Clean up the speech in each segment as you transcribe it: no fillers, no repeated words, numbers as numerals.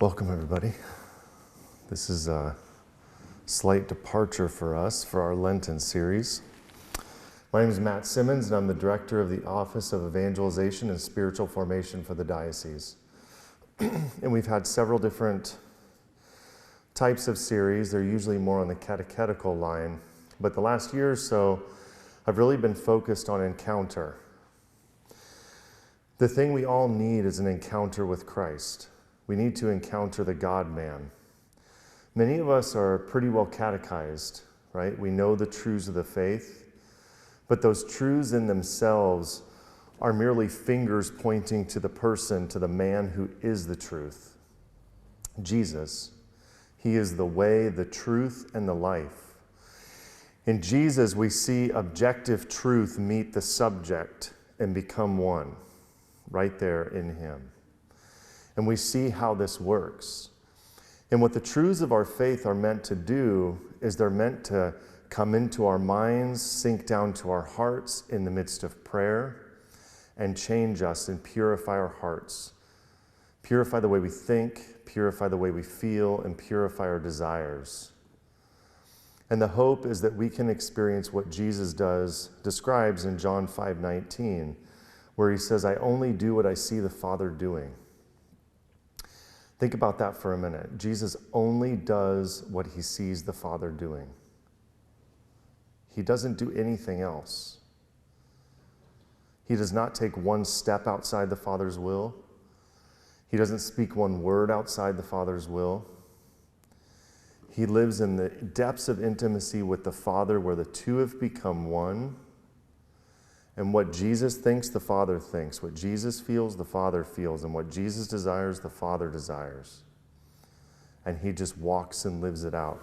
Welcome, everybody. This is a slight departure for us for our Lenten series. My name is Matt Simmons, and I'm the director of the Office of Evangelization and Spiritual Formation for the diocese. And we've had several different types of series. They're usually more on the catechetical line. But the last year or so, I've really been focused on encounter. The thing we all need is an encounter with Christ. We need to encounter the God-man. Many of us are pretty well catechized, right? We know the truths of the faith, but those truths in themselves are merely fingers pointing to the person, to the man who is the truth. Jesus. He is the way, the truth, and the life. In Jesus, we see objective truth meet the subject and become one, right there in him. And we see how this works. And what the truths of our faith are meant to do is they're meant to come into our minds, sink down to our hearts in the midst of prayer, and change us and purify our hearts. Purify the way we think, purify the way we feel, and purify our desires. And the hope is that we can experience what Jesus describes in John 5:19, where he says, I only do what I see the Father doing. Think about that for a minute. Jesus only does what he sees the Father doing. He doesn't do anything else. He does not take one step outside the Father's will. He doesn't speak one word outside the Father's will. He lives in the depths of intimacy with the Father where the two have become one. And what Jesus thinks, the Father thinks. What Jesus feels, the Father feels. And what Jesus desires, the Father desires. And he just walks and lives it out.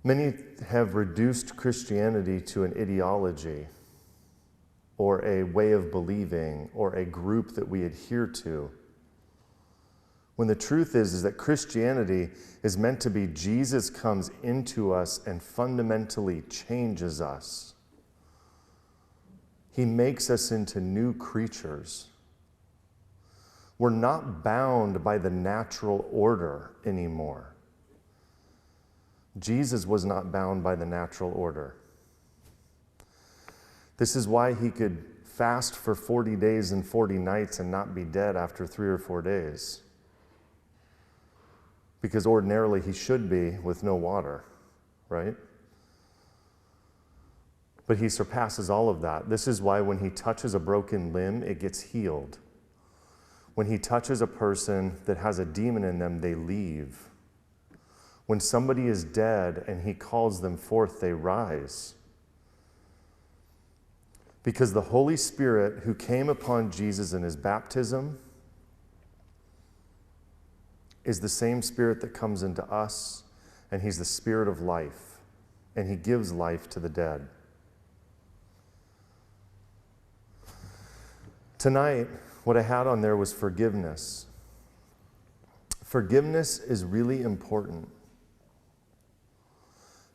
Many have reduced Christianity to an ideology or a way of believing or a group that we adhere to. When the truth is that Christianity is meant to be Jesus comes into us and fundamentally changes us. He makes us into new creatures. We're not bound by the natural order anymore. Jesus was not bound by the natural order. This is why he could fast for 40 days and 40 nights and not be dead after 3 or 4 days. Because ordinarily he should be with no water, right? But he surpasses all of that. This is why when he touches a broken limb, it gets healed. When he touches a person that has a demon in them, they leave. When somebody is dead and he calls them forth, they rise. Because the Holy Spirit who came upon Jesus in his baptism is the same Spirit that comes into us, and he's the Spirit of life, and he gives life to the dead. Tonight, what I had on there was forgiveness. Forgiveness is really important.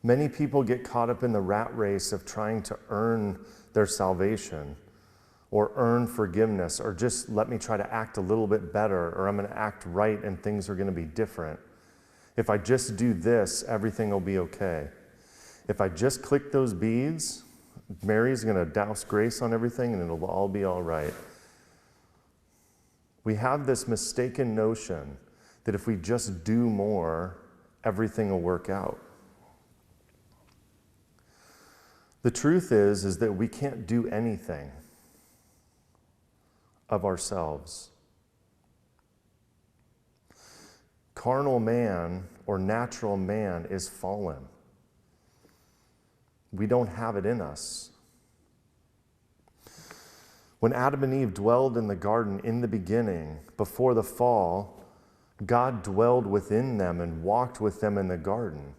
Many people get caught up in the rat race of trying to earn their salvation or earn forgiveness, or just let me try to act a little bit better, or I'm going to act right and things are going to be different. If I just do this, everything will be okay. If I just click those beads, Mary's going to douse grace on everything and it'll all be all right. We have this mistaken notion that if we just do more, everything will work out. The truth is that we can't do anything of ourselves. Carnal man or natural man is fallen. We don't have it in us. When Adam and Eve dwelled in the garden in the beginning, before the fall, God dwelled within them and walked with them in the garden.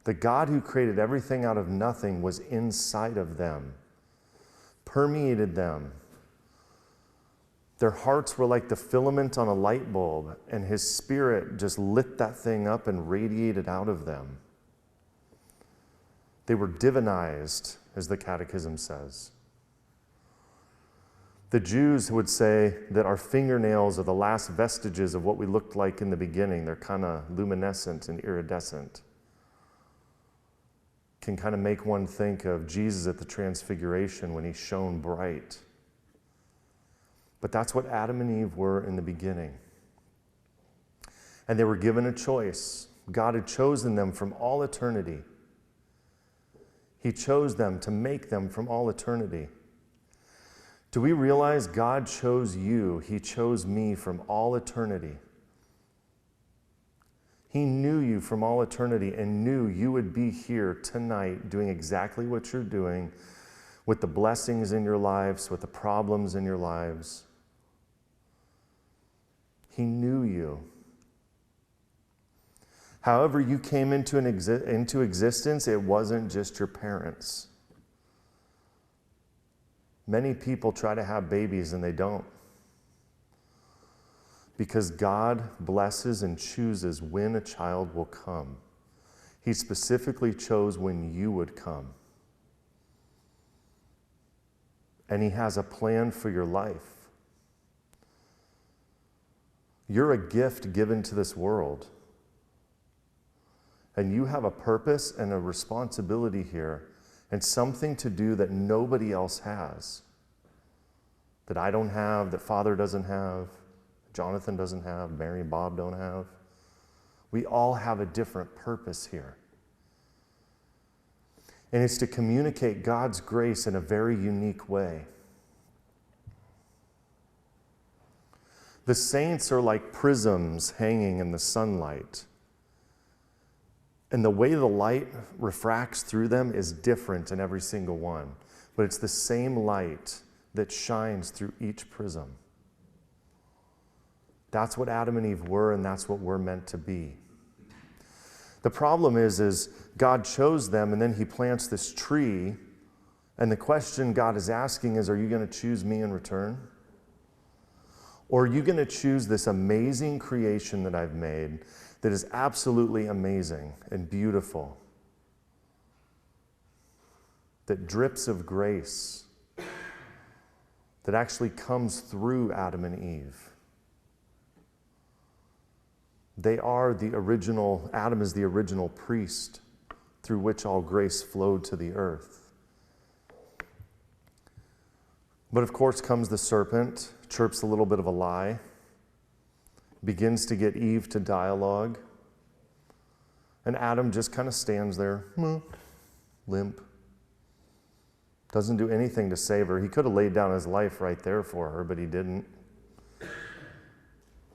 The God who created everything out of nothing was inside of them, permeated them. Their hearts were like the filament on a light bulb, and his Spirit just lit that thing up and radiated out of them. They were divinized, as the Catechism says. The Jews would say that our fingernails are the last vestiges of what we looked like in the beginning. They're kind of luminescent and iridescent. Can kind of make one think of Jesus at the Transfiguration when he shone bright. But that's what Adam and Eve were in the beginning. And they were given a choice. God had chosen them from all eternity. He chose them to make them from all eternity. Do we realize God chose you? He chose me from all eternity. He knew you from all eternity and knew you would be here tonight doing exactly what you're doing, with the blessings in your lives, with the problems in your lives. He knew you. However you came into existence, it wasn't just your parents. Many people try to have babies and they don't. Because God blesses and chooses when a child will come. He specifically chose when you would come. And he has a plan for your life. You're a gift given to this world. And you have a purpose and a responsibility here, and something to do that nobody else has. That I don't have, that Father doesn't have, Jonathan doesn't have, Mary and Bob don't have. We all have a different purpose here. And it's to communicate God's grace in a very unique way. The saints are like prisms hanging in the sunlight. And the way the light refracts through them is different in every single one. But it's the same light that shines through each prism. That's what Adam and Eve were, and that's what we're meant to be. The problem is God chose them, and then he plants this tree, and the question God is asking is, are you going to choose me in return? Or are you going to choose this amazing creation that I've made that is absolutely amazing and beautiful, that drips of grace, that actually comes through Adam and Eve? They are the original, Adam is the original priest through which all grace flowed to the earth. But of course comes the serpent, chirps a little bit of a lie, begins to get Eve to dialogue, and Adam just kind of stands there, limp. Doesn't do anything to save her. He could have laid down his life right there for her, but he didn't.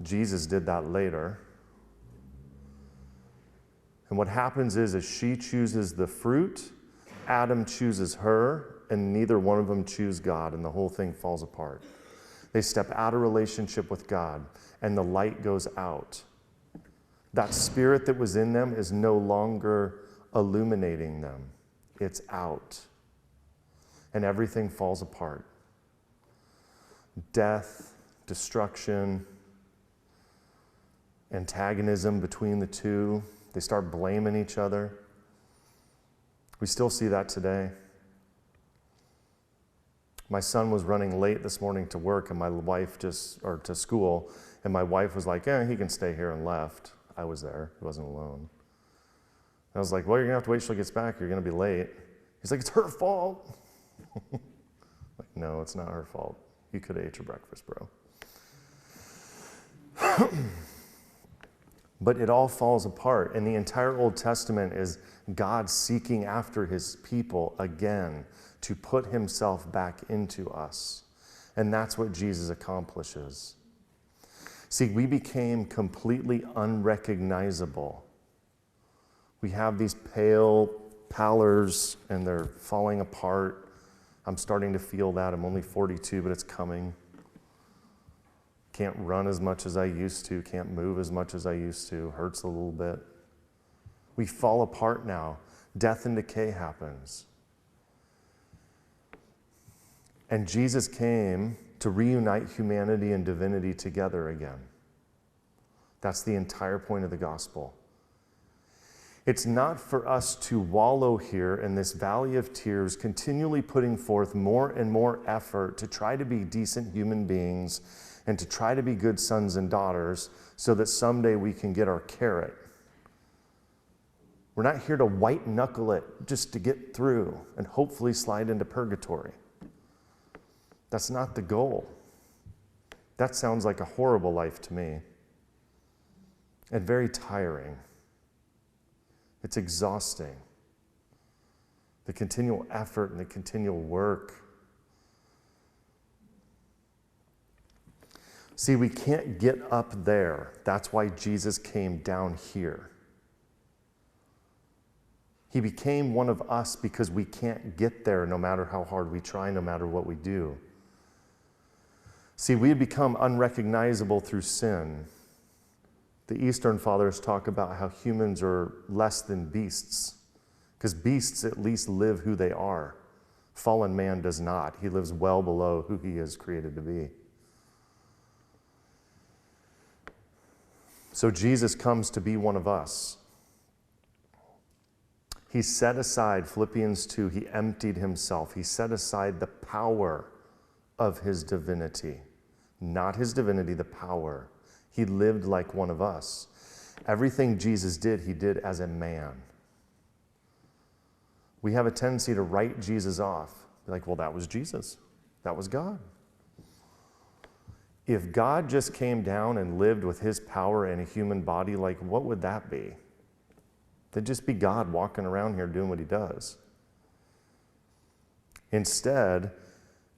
Jesus did that later. And what happens is, as she chooses the fruit, Adam chooses her, and neither one of them choose God, and the whole thing falls apart. They step out of relationship with God, and the light goes out. That spirit that was in them is no longer illuminating them. It's out. And everything falls apart. Death, destruction, antagonism between the two. They start blaming each other. We still see that today. My son was running late this morning to work, and my wife to school, and my wife was like, he can stay here, and left. I was there. He wasn't alone. And I was like, well, you're going to have to wait till she gets back. You're going to be late. He's like, it's her fault. Like, no, it's not her fault. You could have ate your breakfast, bro. But it all falls apart. And the entire Old Testament is God seeking after his people again to put himself back into us. And that's what Jesus accomplishes. See, we became completely unrecognizable. We have these pale pallors, and they're falling apart. I'm starting to feel that. I'm only 42, but it's coming. Can't run as much as I used to, can't move as much as I used to, hurts a little bit. We fall apart now. Death and decay happens. And Jesus came to reunite humanity and divinity together again. That's the entire point of the gospel. It's not for us to wallow here in this valley of tears, continually putting forth more and more effort to try to be decent human beings and to try to be good sons and daughters so that someday we can get our carrot. We're not here to white knuckle it just to get through and hopefully slide into purgatory. That's not the goal. That sounds like a horrible life to me and very tiring. It's exhausting. The continual effort and the continual work. See, we can't get up there. That's why Jesus came down here. He became one of us because we can't get there no matter how hard we try, no matter what we do. See, we become unrecognizable through sin. The Eastern Fathers talk about how humans are less than beasts, because beasts at least live who they are. Fallen man does not. He lives well below who he is created to be. So Jesus comes to be one of us. He set aside, Philippians 2, he emptied himself. He set aside the power of his divinity. Not his divinity, the power. He lived like one of us. Everything Jesus did, he did as a man. We have a tendency to write Jesus off. Be like, well, that was Jesus. That was God. If God just came down and lived with his power in a human body, like, what would that be? That'd just be God walking around here doing what he does. Instead,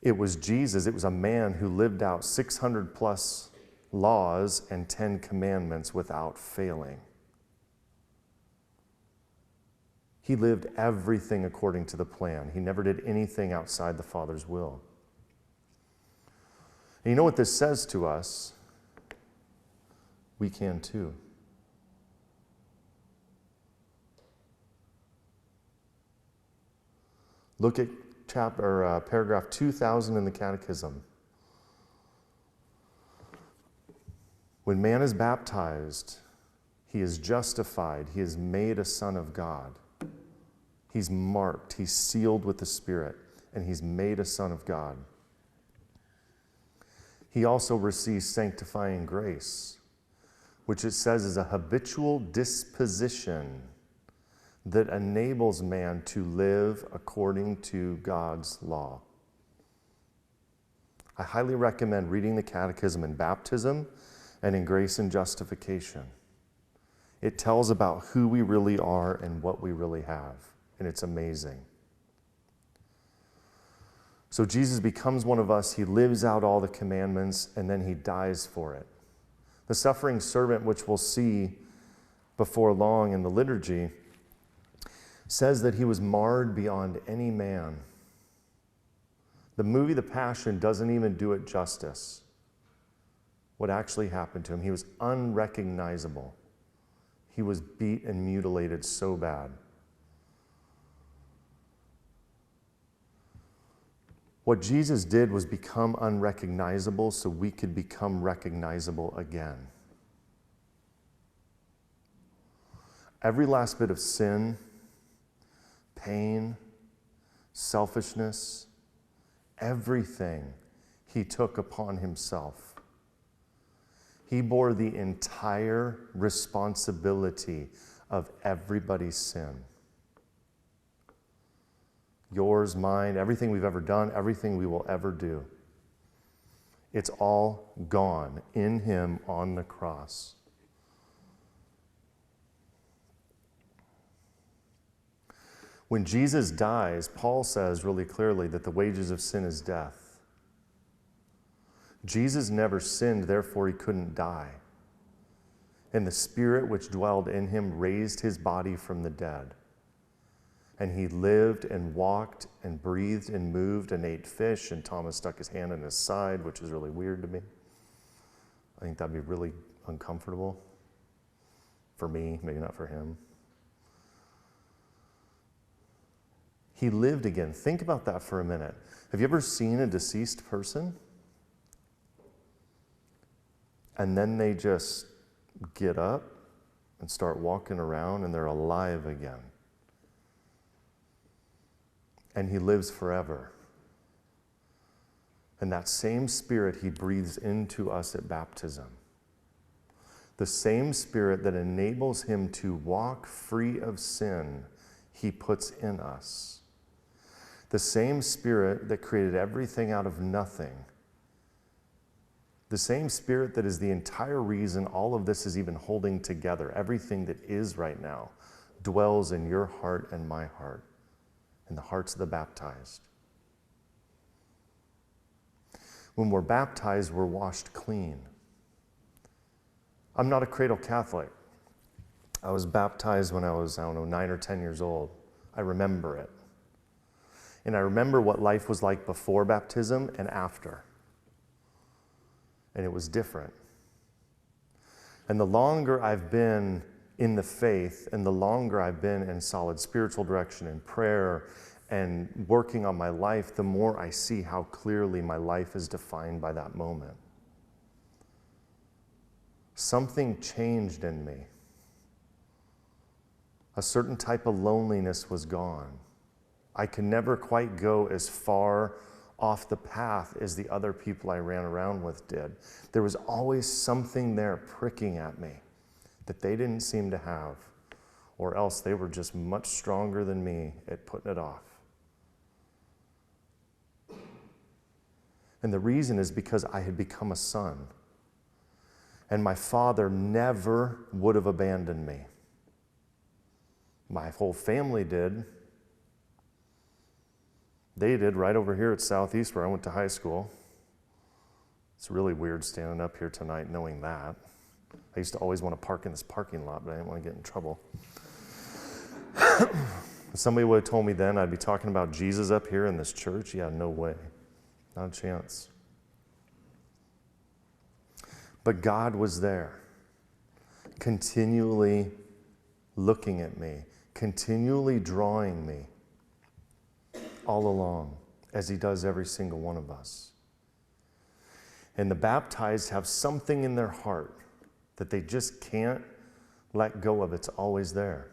it was Jesus, it was a man who lived out 600 plus laws and 10 commandments without failing. He lived everything according to the plan. He never did anything outside the Father's will. And you know what this says to us? We can too. Look at paragraph 2000 in the Catechism. When man is baptized, he is justified. He is made a son of God. He's marked. He's sealed with the Spirit, and he's made a son of God. He also receives sanctifying grace, which it says is a habitual disposition that enables man to live according to God's law. I highly recommend reading the Catechism in baptism and in grace and justification. It tells about who we really are and what we really have, and it's amazing. So Jesus becomes one of us, he lives out all the commandments, and then he dies for it. The suffering servant, which we'll see before long in the liturgy, says that he was marred beyond any man. The movie The Passion doesn't even do it justice. What actually happened to him, he was unrecognizable. He was beat and mutilated so bad. What Jesus did was become unrecognizable so we could become recognizable again. Every last bit of sin, pain, selfishness, everything he took upon himself. He bore the entire responsibility of everybody's sin. Yours, mine, everything we've ever done, everything we will ever do. It's all gone in him on the cross. When Jesus dies, Paul says really clearly that the wages of sin is death. Jesus never sinned, therefore he couldn't die. And the Spirit which dwelled in him raised his body from the dead. And he lived and walked and breathed and moved and ate fish, and Thomas stuck his hand in his side, which is really weird to me. I think that'd be really uncomfortable for me, maybe not for him. He lived again. Think about that for a minute. Have you ever seen a deceased person? And then they just get up and start walking around and they're alive again. And he lives forever. And that same Spirit he breathes into us at baptism. The same Spirit that enables him to walk free of sin, he puts in us. The same Spirit that created everything out of nothing. The same Spirit that is the entire reason all of this is even holding together. Everything that is right now dwells in your heart and my heart, in the hearts of the baptized. When we're baptized, we're washed clean. I'm not a cradle Catholic. I was baptized when I was, 9 or 10 years old. I remember it. And I remember what life was like before baptism and after. And it was different. And the longer I've been in the faith and the longer I've been in solid spiritual direction and prayer and working on my life, the more I see how clearly my life is defined by that moment. Something changed in me. A certain type of loneliness was gone. I could never quite go as far off the path as the other people I ran around with did. There was always something there pricking at me that they didn't seem to have, or else they were just much stronger than me at putting it off. And the reason is because I had become a son. And my father never would have abandoned me. My whole family did. They did right over here at Southeast where I went to high school. It's really weird standing up here tonight knowing that. I used to always want to park in this parking lot, but I didn't want to get in trouble. If somebody would have told me then I'd be talking about Jesus up here in this church, yeah, no way. Not a chance. But God was there, continually looking at me, continually drawing me all along, as he does every single one of us. And the baptized have something in their heart that they just can't let go of. It's always there.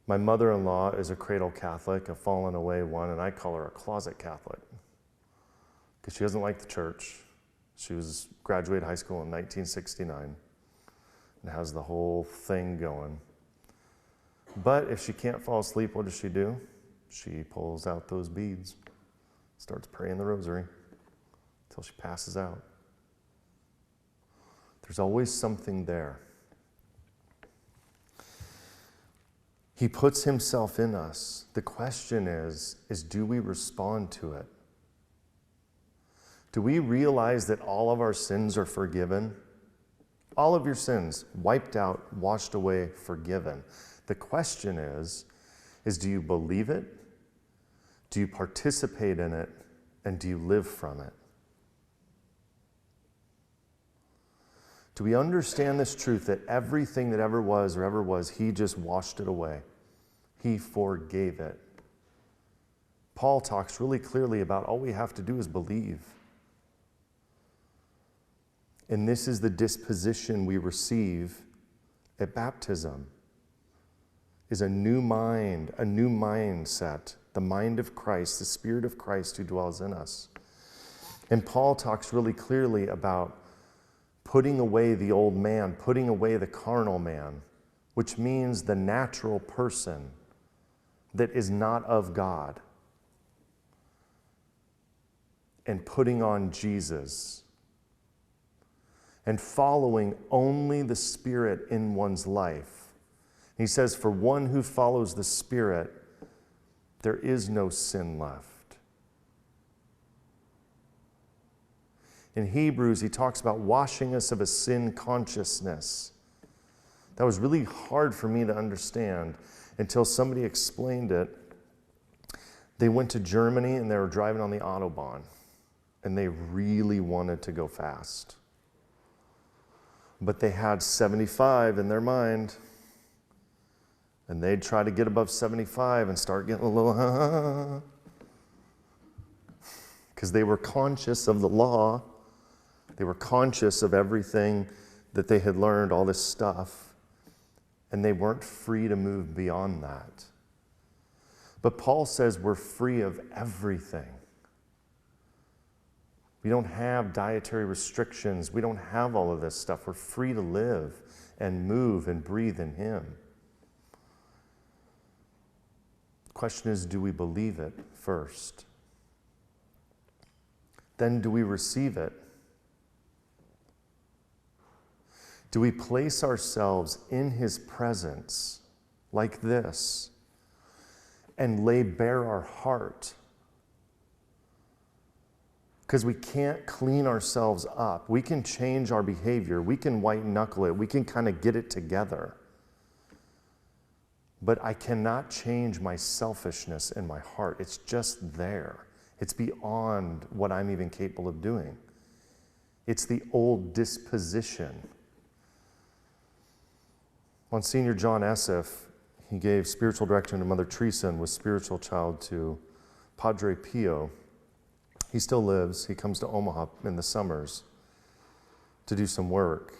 My mother-in-law is a cradle Catholic, a fallen away one, and I call her a closet Catholic because she doesn't like the church. She graduated high school in 1969 and has the whole thing going. But if she can't fall asleep, what does she do? She pulls out those beads, starts praying the rosary until she passes out. There's always something there. He puts himself in us. The question is do we respond to it? Do we realize that all of our sins are forgiven? All of your sins, wiped out, washed away, forgiven. The question is do you believe it? Do you participate in it? And do you live from it? Do we understand this truth that everything that ever was, he just washed it away? He forgave it. Paul talks really clearly about all we have to do is believe. And this is the disposition we receive at baptism, is a new mind, a new mindset, the mind of Christ, the Spirit of Christ who dwells in us. And Paul talks really clearly about putting away the old man, putting away the carnal man, which means the natural person that is not of God, and putting on Jesus, and following only the Spirit in one's life. He says, for one who follows the Spirit, there is no sin left. In Hebrews, he talks about washing us of a sin consciousness. That was really hard for me to understand until somebody explained it. They went to Germany and they were driving on the Autobahn, and they really wanted to go fast. But they had 75 in their mind, and they'd try to get above 75 and start getting a little, because they were conscious of the law. They were conscious of everything that they had learned all this stuff, and they weren't free to move beyond that. But Paul says we're free of everything. We don't have dietary restrictions. We don't have all of this stuff. We're free to live and move and breathe in Him. The question is, do we believe it first? Then do we receive it? Do we place ourselves in His presence like this and lay bare our heart? Because we can't clean ourselves up. We can change our behavior. We can white knuckle it. We can kind of get it together. But I cannot change my selfishness in my heart. It's just there. It's beyond what I'm even capable of doing. It's the old disposition. Monsignor John Esseff, he gave spiritual direction to Mother Teresa and was spiritual child to Padre Pio. He still lives. He comes to Omaha in the summers to do some work.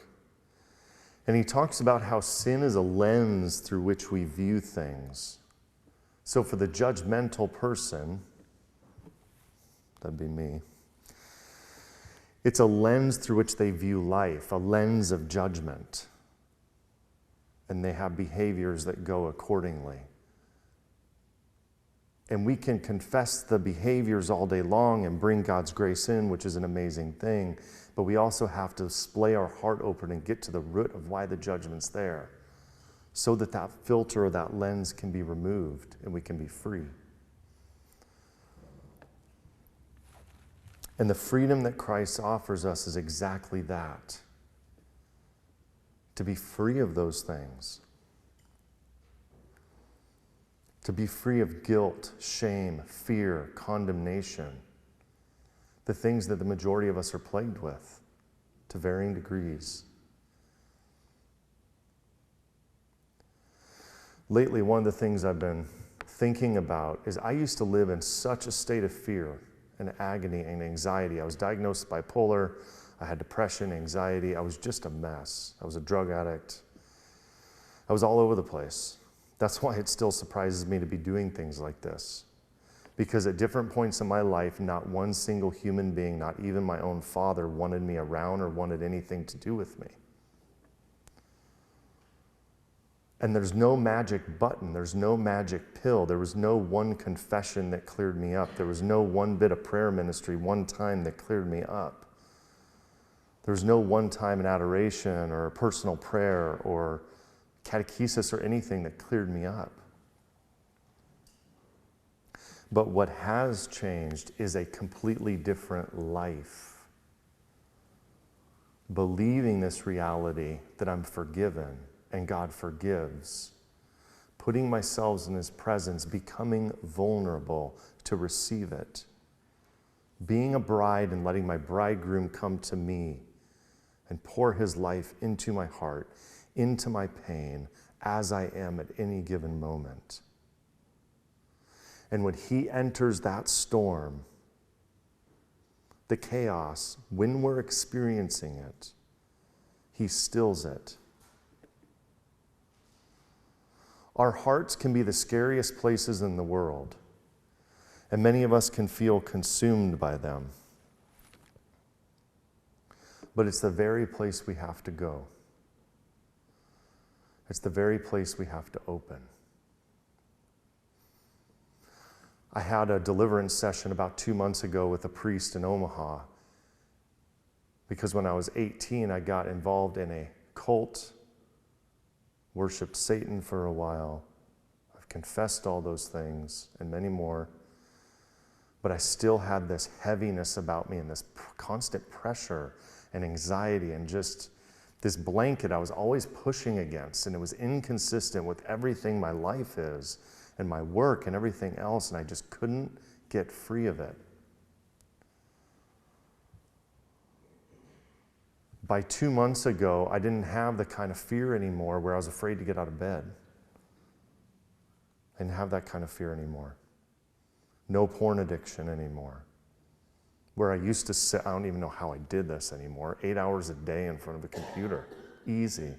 And he talks about how sin is a lens through which we view things. So for the judgmental person, that'd be me, it's a lens through which they view life, a lens of judgment. And they have behaviors that go accordingly. And we can confess the behaviors all day long and bring God's grace in, which is an amazing thing. But we also have to splay our heart open and get to the root of why the judgment's there, so that that filter or that lens can be removed and we can be free. And the freedom that Christ offers us is exactly that. To be free of those things. To be free of guilt, shame, fear, condemnation. The things that the majority of us are plagued with, to varying degrees. Lately, one of the things I've been thinking about is I used to live in such a state of fear and agony and anxiety. I was diagnosed bipolar. I had depression, anxiety. I was just a mess. I was a drug addict. I was all over the place. That's why it still surprises me to be doing things like this. Because at different points in my life, not one single human being, not even my own father, wanted me around or wanted anything to do with me. And there's no magic button. There's no magic pill. There was no one confession that cleared me up. There was no one bit of prayer ministry, one time that cleared me up. There was no one time in adoration or personal prayer or catechesis or anything that cleared me up. But what has changed is a completely different life. Believing this reality that I'm forgiven and God forgives. Putting myself in His presence, becoming vulnerable to receive it. Being a bride and letting my bridegroom come to me and pour His life into my heart, into my pain, as I am at any given moment. And when He enters that storm, the chaos, when we're experiencing it, He stills it. Our hearts can be the scariest places in the world, and many of us can feel consumed by them. But it's the very place we have to go. It's the very place we have to open. I had a deliverance session about 2 months ago with a priest in Omaha because when I was 18, I got involved in a cult, worshiped Satan for a while. I've confessed all those things and many more, but I still had this heaviness about me and this constant pressure and anxiety and just this blanket I was always pushing against, and it was inconsistent with everything my life is and my work and everything else, and I just couldn't get free of it. By 2 months ago, I didn't have the kind of fear anymore where I was afraid to get out of bed. I didn't have that kind of fear anymore. No porn addiction anymore. where I used to sit, I don't even know how I did this anymore, 8 hours a day in front of a computer. Easy.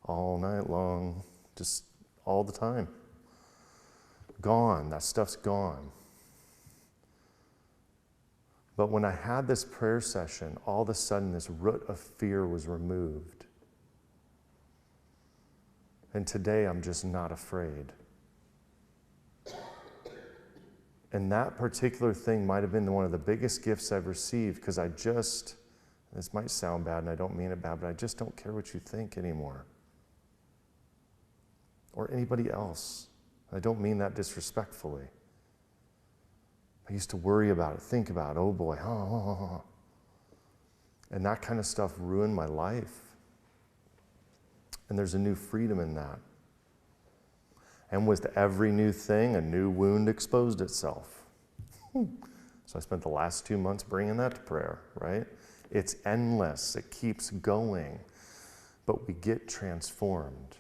All night long, just all the time. Gone. That stuff's gone. But when I had this prayer session, all of a sudden this root of fear was removed. And today I'm just not afraid. And that particular thing might have been one of the biggest gifts I've received, because this might sound bad and I don't mean it bad, but I just don't care what you think anymore. Or anybody else. I don't mean that disrespectfully. I used to worry about it, think about it, oh boy, and that kind of stuff ruined my life. And there's a new freedom in that. And with every new thing, a new wound exposed itself. So I spent the last 2 months bringing that to prayer, right? It's endless, it keeps going, but we get transformed.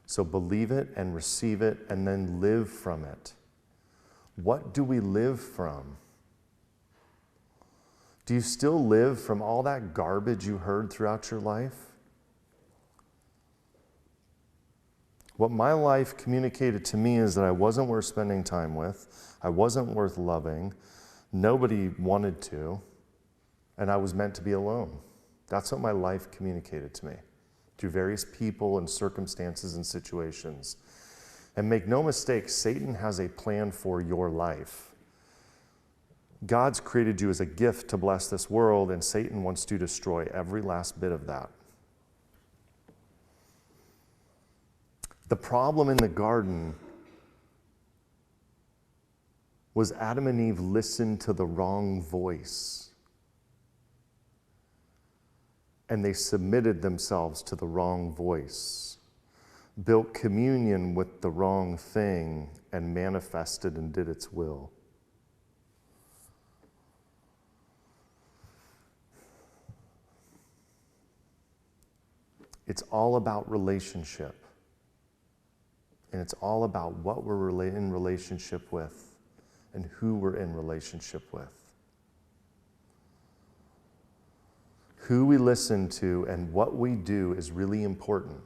So believe it and receive it and then live from it. What do we live from? Do you still live from all that garbage you heard throughout your life? What my life communicated to me is that I wasn't worth spending time with, I wasn't worth loving, nobody wanted to, and I was meant to be alone. That's what my life communicated to me through various people and circumstances and situations. And make no mistake, Satan has a plan for your life. God's created you as a gift to bless this world, and Satan wants to destroy every last bit of that. The problem in the garden was Adam and Eve listened to the wrong voice. And they submitted themselves to the wrong voice, built communion with the wrong thing, and manifested and did its will. It's all about relationship. And it's all about what we're in relationship with and who we're in relationship with. Who we listen to and what we do is really important.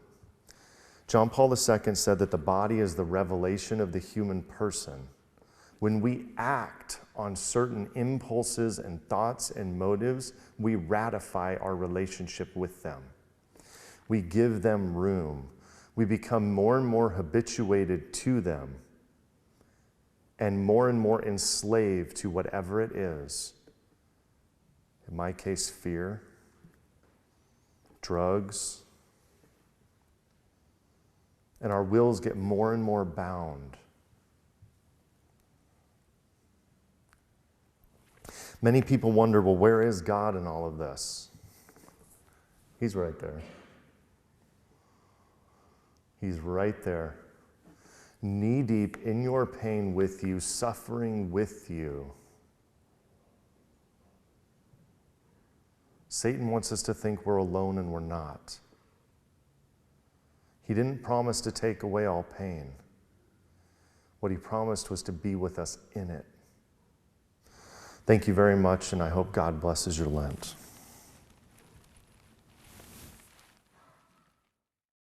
John Paul II said that the body is the revelation of the human person. When we act on certain impulses and thoughts and motives, we ratify our relationship with them. We give them room. We become more and more habituated to them and more enslaved to whatever it is. In my case, fear, drugs, and our wills get more and more bound. Many people wonder, well, where is God in all of this? He's right there. He's right there, knee-deep in your pain with you, suffering with you. Satan wants us to think we're alone and we're not. He didn't promise to take away all pain. What he promised was to be with us in it. Thank you very much, and I hope God blesses your Lent.